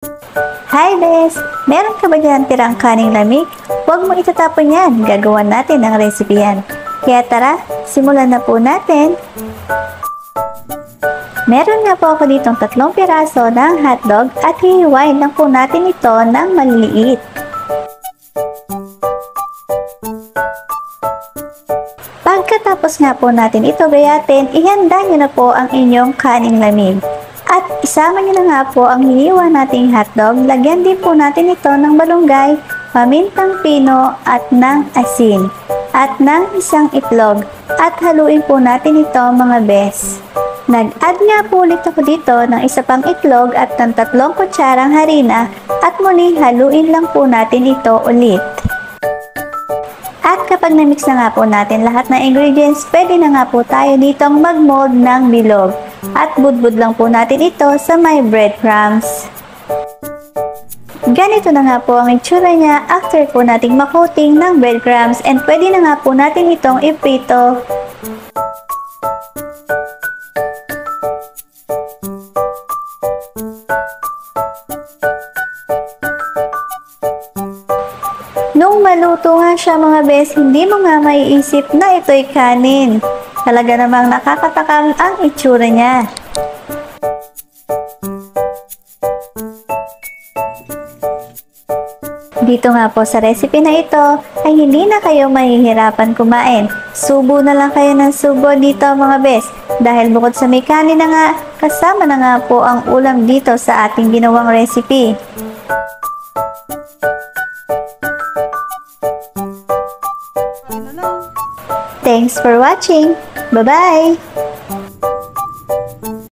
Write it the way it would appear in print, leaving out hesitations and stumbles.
Hi Bes! Meron ka ba dyan tirang kaning lamig? Huwag mo itatapon yan, gagawa natin ang recipe yan. Kaya tara, simulan na po natin! Meron nga po ako ditong 3 piraso ng hotdog at hihiwain lang po natin ito ng maliliit. Pagkatapos nga po natin ito gayatin, ihanda nyo na po ang inyong kaning lamig. At isama nyo na nga po ang hiniwa nating hotdog. Lagyan din po natin ito ng malunggay, pamintang pino at ng asin. At ng isang itlog. At haluin po natin ito mga bes. Nag-add nga po ulit ako dito ng isa pang itlog at ng 3 kutsarang harina. At muli haluin lang po natin ito ulit. At kapag na-mix na nga po natin lahat ng ingredients, pwede na nga po tayo ditong mag-mold ng bilog. At budbud lang po natin ito sa may breadcrumbs. Ganito na nga po ang itsura niya after po nating makoating ng breadcrumbs and pwede na nga po natin itong iprito. Nung maluto nga siya mga bes, hindi mo nga maiisip na ito'y kanin. Talaga namang nakakatakam ang itsura niya. Dito nga po sa recipe na ito ay hindi na kayo mahihirapan kumain. Subo na lang kayo ng subo dito mga bes. Dahil bukod sa may kanin na nga, kasama na nga po ang ulam dito sa ating ginawang recipe. Thanks for watching. Bye-bye!